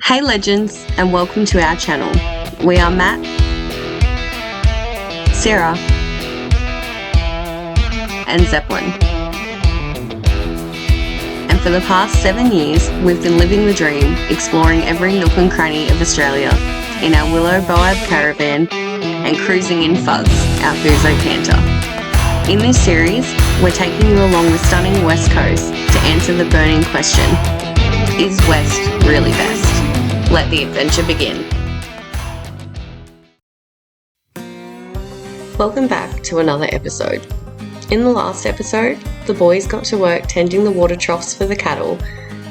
Hey legends, and welcome to our channel. We are Matt, Sarah, and Zeppelin. And for the past 7 years, we've been living the dream, exploring every nook and cranny of Australia in our Willow Boab caravan and cruising in Fuzz, our Fuso canter. In this series, we're taking you along the stunning West Coast to answer the burning question, is West really best? Let the adventure begin. Welcome back to another episode. In the last episode, the boys got to work tending the water troughs for the cattle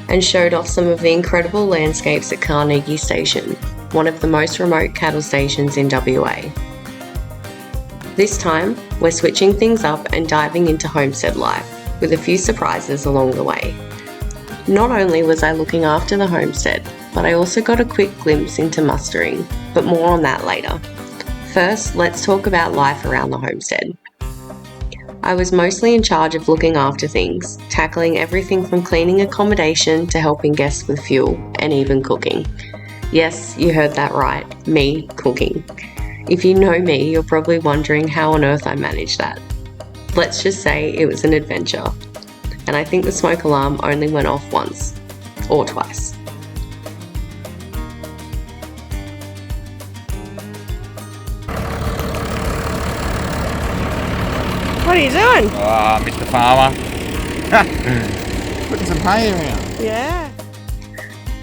and showed off some of the incredible landscapes at Carnegie Station, one of the most remote cattle stations in WA. This time, we're switching things up and diving into homestead life, with a few surprises along the way. Not only was I looking after the homestead, but I also got a quick glimpse into mustering, but more on that later. First, let's talk about life around the homestead. I was mostly in charge of looking after things, tackling everything from cleaning accommodation to helping guests with fuel, and even cooking. Yes, you heard that right, me cooking. If you know me, you're probably wondering how on earth I managed that. Let's just say it was an adventure. And I think the smoke alarm only went off once, or twice. What are you doing? Mr. Farmer. Putting some hay around. Yeah.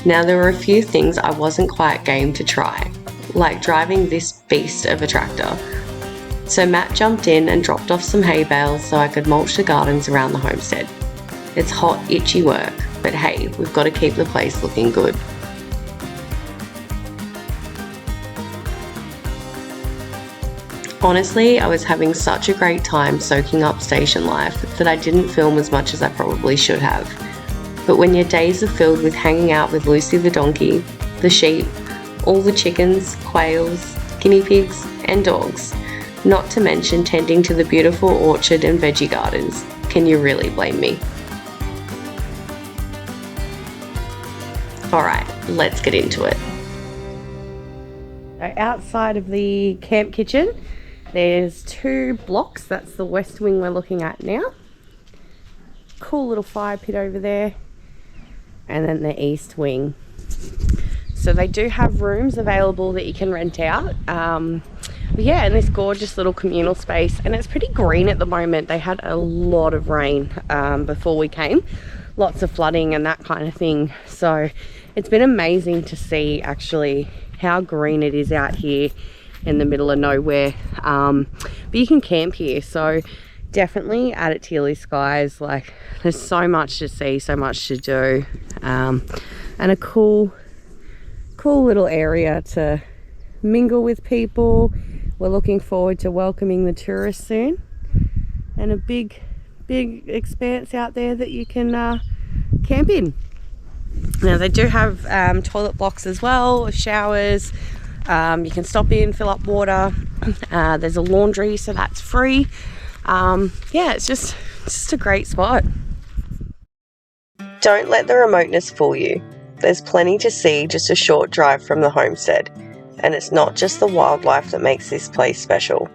Now there were a few things I wasn't quite game to try, like driving this beast of a tractor. So Matt jumped in and dropped off some hay bales so I could mulch the gardens around the homestead. It's hot, itchy work, but hey, we've got to keep the place looking good. Honestly, I was having such a great time soaking up station life that I didn't film as much as I probably should have. But when your days are filled with hanging out with Lucy the donkey, the sheep, all the chickens, quails, guinea pigs, and dogs, not to mention tending to the beautiful orchard and veggie gardens, can you really blame me? Alright, let's get into it. So outside of the camp kitchen, there's 2 blocks. That's the west wing we're looking at now. Cool little fire pit over there. And then the east wing. So they do have rooms available that you can rent out. But yeah, in this gorgeous little communal space. And it's pretty green at the moment. They had a lot of rain before we came. Lots of flooding and that kind of thing. So it's been amazing to see actually how green it is out here in the middle of nowhere. But you can camp here, so definitely add it to your list, guys. Like, there's so much to see, so much to do, and a cool little area to mingle with people. We're looking forward to welcoming the tourists soon, and a big expanse out there that you can camp in. Now they do have toilet blocks as well, showers. You can stop in, fill up water. There's a laundry, so that's free. Yeah, it's just a great spot. Don't let the remoteness fool you. There's plenty to see just a short drive from the homestead, and it's not just the wildlife that makes this place special.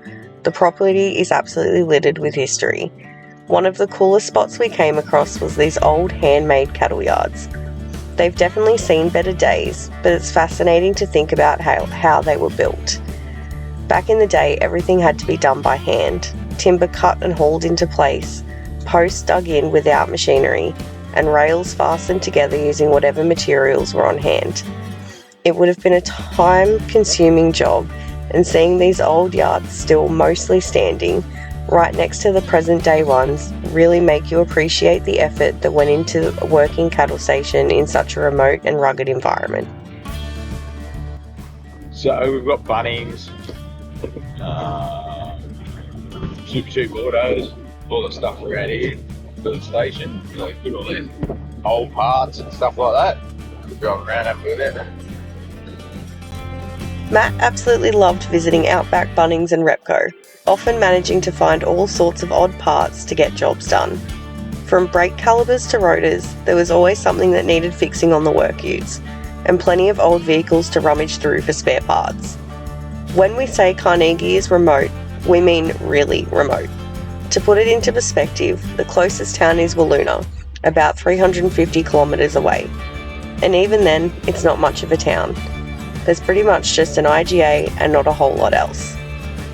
The property is absolutely littered with history. One of the coolest spots we came across was these old handmade cattle yards. They've definitely seen better days, but it's fascinating to think about how they were built. Back in the day, everything had to be done by hand. Timber cut and hauled into place, posts dug in without machinery, and rails fastened together using whatever materials were on hand. It would have been a time-consuming job, and seeing these old yards still mostly standing, right next to the present day ones, really make you appreciate the effort that went into a working cattle station in such a remote and rugged environment. So we've got Bunnings, Super Cheap Autos, all the stuff around here for the station. You know, put all these old parts and stuff like that. Go around and put it. Matt absolutely loved visiting Outback, Bunnings and Repco, often managing to find all sorts of odd parts to get jobs done. From brake calipers to rotors, there was always something that needed fixing on the work utes, and plenty of old vehicles to rummage through for spare parts. When we say Carnegie is remote, we mean really remote. To put it into perspective, the closest town is Wiluna, about 350 kilometres away. And even then, it's not much of a town. There's pretty much just an IGA and not a whole lot else.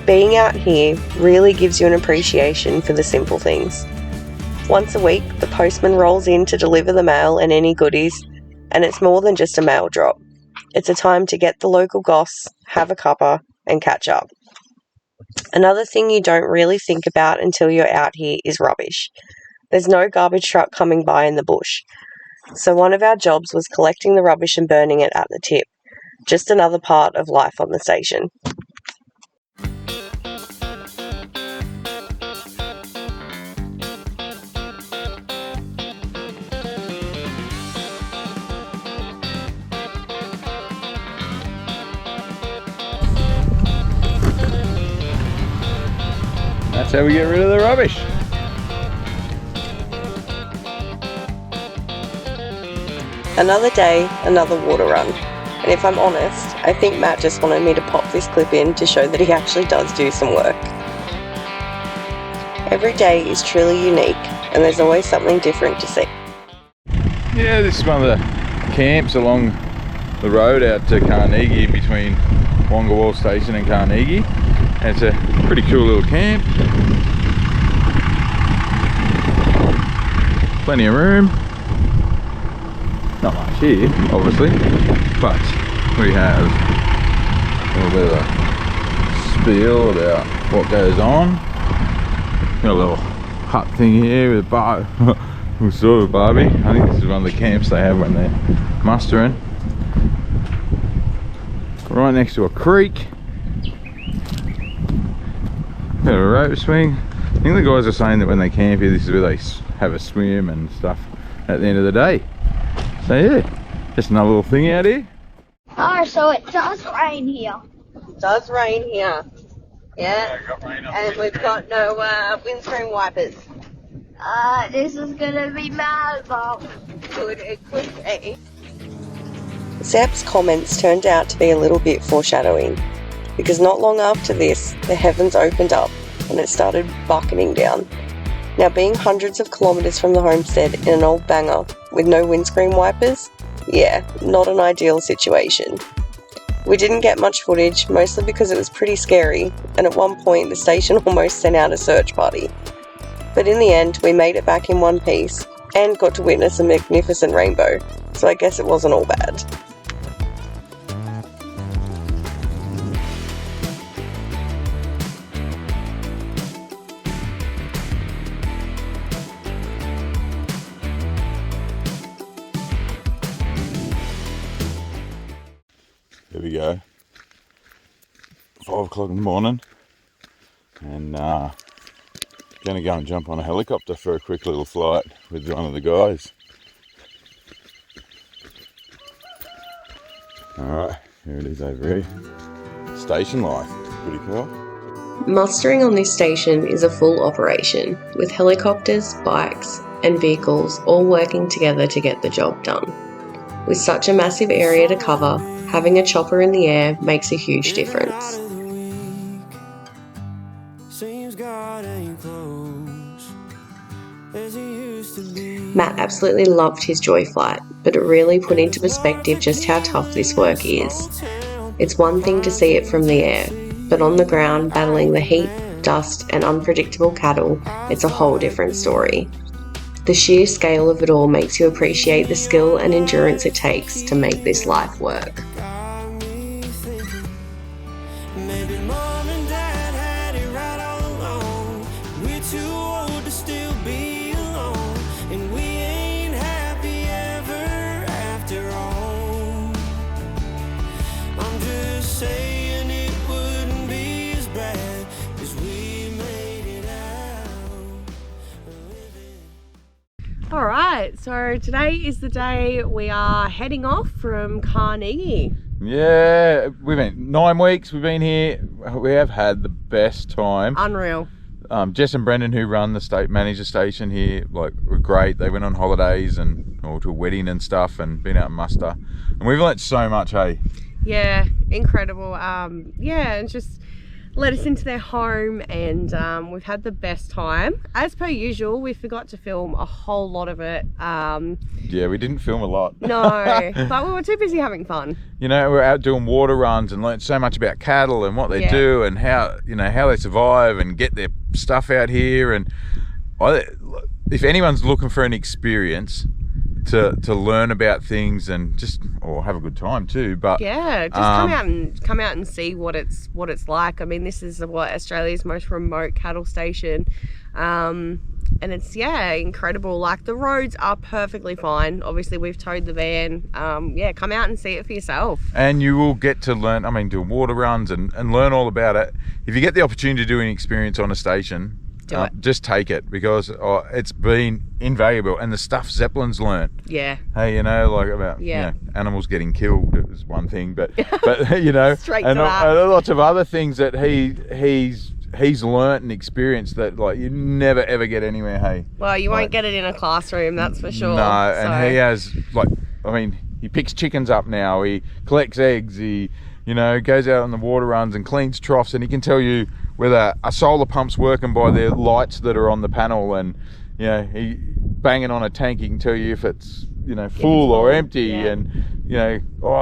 Being out here really gives you an appreciation for the simple things. Once a week, the postman rolls in to deliver the mail and any goodies, and it's more than just a mail drop. It's a time to get the local goss, have a cuppa, and catch up. Another thing you don't really think about until you're out here is rubbish. There's no garbage truck coming by in the bush. So one of our jobs was collecting the rubbish and burning it at the tip. Just another part of life on the station. That's how we get rid of the rubbish. Another day, another water run. And if I'm honest, I think Matt just wanted me to pop this clip in to show that he actually does do some work. Every day is truly unique, and there's always something different to see. Yeah, this is one of the camps along the road out to Carnegie, between Wongawol Station and Carnegie. And it's a pretty cool little camp. Plenty of room. Not much here, obviously, but we have a little bit of a spiel about what goes on. Got a little hut thing here with a bar, sort of barbie. I think this is one of the camps they have when they're mustering. Right next to a creek. Got a rope swing. I think the guys are saying that when they camp here, this is where they have a swim and stuff at the end of the day. So yeah, just another little thing out here. Oh, so it does rain here. It does rain here. Yeah, and we've got no windscreen wipers. This is gonna be mad, Bob. It could be. Zep's comments turned out to be a little bit foreshadowing, because not long after this, the heavens opened up and it started bucketing down. Now, being hundreds of kilometres from the homestead in an old banger with no windscreen wipers, yeah, not an ideal situation. We didn't get much footage, mostly because it was pretty scary, and at one point the station almost sent out a search party. But in the end, we made it back in one piece, and got to witness a magnificent rainbow, so I guess it wasn't all bad. There we go. 5 o'clock in the morning, and gonna go and jump on a helicopter for a quick little flight with one of the guys. Alright, here it is over here. Station life, pretty cool. Mustering on this station is a full operation, with helicopters, bikes, and vehicles all working together to get the job done. With such a massive area to cover, having a chopper in the air makes a huge difference. Matt absolutely loved his joy flight, but it really put into perspective just how tough this work is. It's one thing to see it from the air, but on the ground battling the heat, dust and unpredictable cattle, it's a whole different story. The sheer scale of it all makes you appreciate the skill and endurance it takes to make this life work. Alright, so today is the day we are heading off from Carnegie. Yeah, we've been 9 weeks, we've been here. We have had the best time. Unreal. Jess and Brendan, who run the manage the station here, like, we're great. They went on holidays or to a wedding and stuff and been out in Muster. And we've learnt so much, hey? Yeah, incredible. Yeah, and just let us into their home, and we've had the best time. As per usual, we forgot to film a whole lot of it. Yeah, we didn't film a lot. No, but we were too busy having fun. You know, we're out doing water runs and learnt so much about cattle and what they do and how, you know, how they survive and get their stuff out here. And if anyone's looking for an experience to learn about things and just have a good time too, but yeah, just come out and see what it's like. I mean, this is Australia's most remote cattle station, and it's incredible. Like, the roads are perfectly fine. Obviously, we've towed the van. Come out and see it for yourself, and you will get to learn. I mean, do water runs and learn all about it. If you get the opportunity to do an experience on a station, just take it, because it's been invaluable. And the stuff Zeppelin's learnt. Yeah. Hey, you know, like about you know, animals getting killed. It was one thing, but you know, and lots of other things that he's learnt and experienced that like you never ever get anywhere. Hey. Well, you won't get it in a classroom, that's for sure. No, and he has he picks chickens up now. He collects eggs. He goes out on the water runs and cleans troughs, and he can tell you whether a solar pump's working by the lights that are on the panel, and he banging on a tank. He can tell you if it's full or empty, and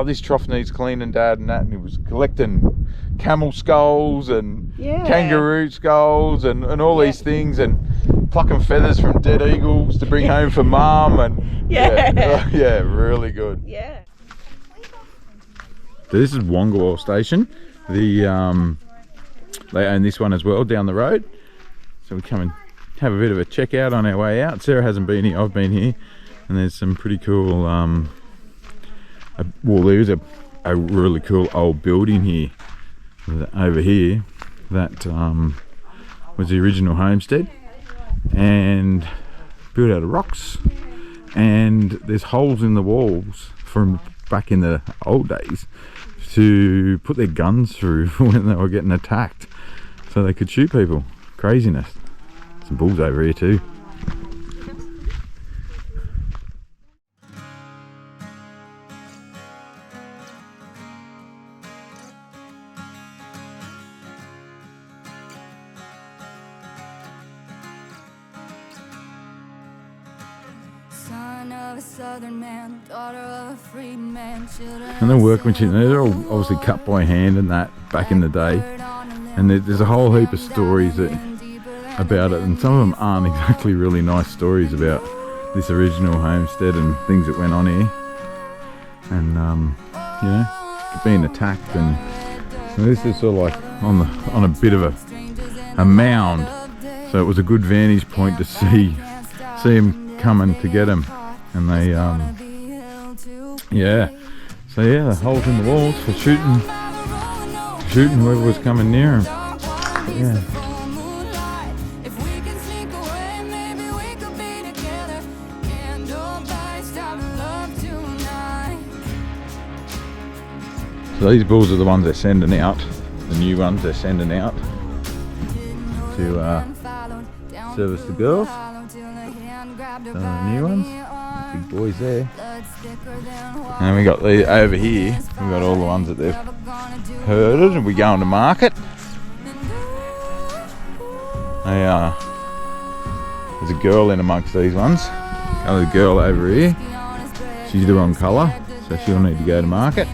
this trough needs cleaning, Dad, and that. And he was collecting camel skulls and kangaroo skulls and all these things, and plucking feathers from dead eagles to bring home for Mum, and really good. Yeah. So this is Wongawol Station. They own this one as well down the road. So we come and have a bit of a check out on our way out. Sarah hasn't been here, I've been here. And there's some pretty cool, there's a really cool old building here. Over here, that was the original homestead. And built out of rocks. And there's holes in the walls from back in the old days to put their guns through when they were getting attacked, so they could shoot people. Craziness. Some bulls over here too. And the workmanship, they're all obviously cut by hand and that back in the day, and there's a whole heap of stories about it, and some of them aren't exactly really nice stories about this original homestead and things that went on here, and being attacked. And this is sort of like on a bit of a mound, so it was a good vantage point to see them coming to get them. And they the holes in the walls for shooting whoever was coming near them. So these bulls are the ones they're sending out, the new ones they're sending out to service the girls. So the new ones. Big boys there. And we got over here, we got all the ones that they've herded, and we're going to market. There's a girl in amongst these ones. Another girl over here. She's the wrong colour, so she'll need to go to market.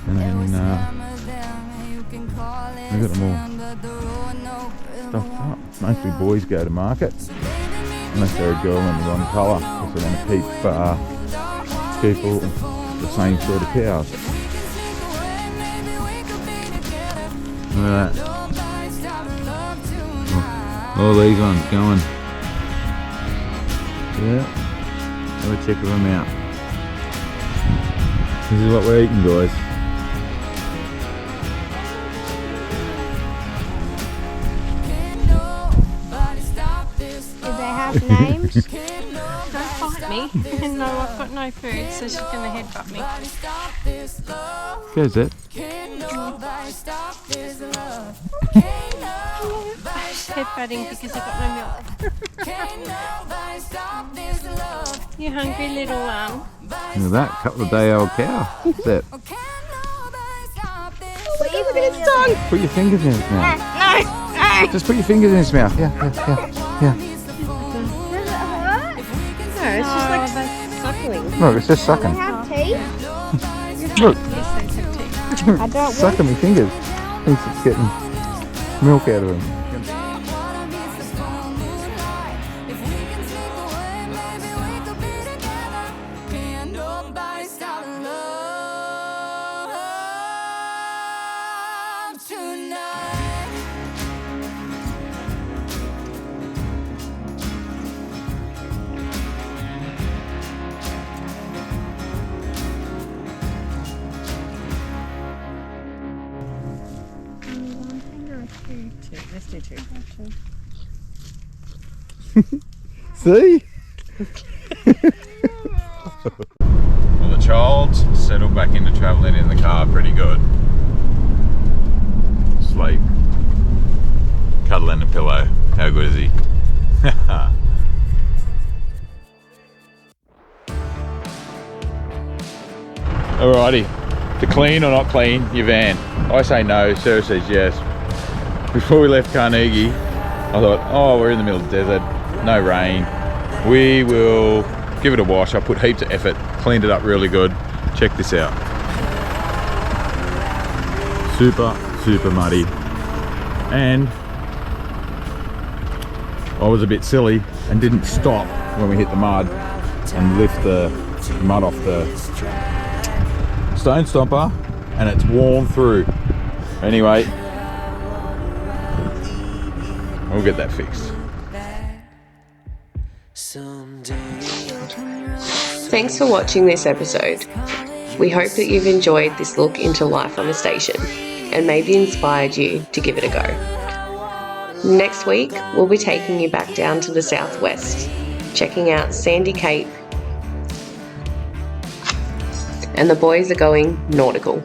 And then we've got them all stuffed up. Mostly boys go to market. Unless they're a girl in the wrong colour, because they want to keep all the same sort of cows. Look at that. All these ones going. Yeah. Have a check of them out. This is what we're eating, guys. Names? headbutt me. No, I've got no food, so she's going to headbutt me. Goes it. Headbutting because I've got no milk. You hungry little one? Look at that, couple of day old cow. That's it. Put your fingers in his mouth. No. Just put your fingers in his mouth. Yeah. No, it's just like suckling. Look, it's just sucking. Have teeth? Look, I don't sucking my fingers. Thinks it's getting milk out of him. Let's do two. See? Well, the child's settled back into travelling in the car pretty good. Sleep. Cuddling a pillow. How good is he? Alrighty. To clean or not clean your van? I say no, Sarah says yes. Before we left Carnegie, I thought, oh, we're in the middle of the desert, no rain. We will give it a wash. I put heaps of effort, cleaned it up really good. Check this out. Super muddy. And I was a bit silly and didn't stop when we hit the mud and lift the mud off the stone stomper, and it's worn through. Anyway, we'll get that fixed. Thanks for watching this episode. We hope that you've enjoyed this look into life on the station and maybe inspired you to give it a go. Next week, we'll be taking you back down to the southwest, checking out Sandy Cape, and the boys are going nautical.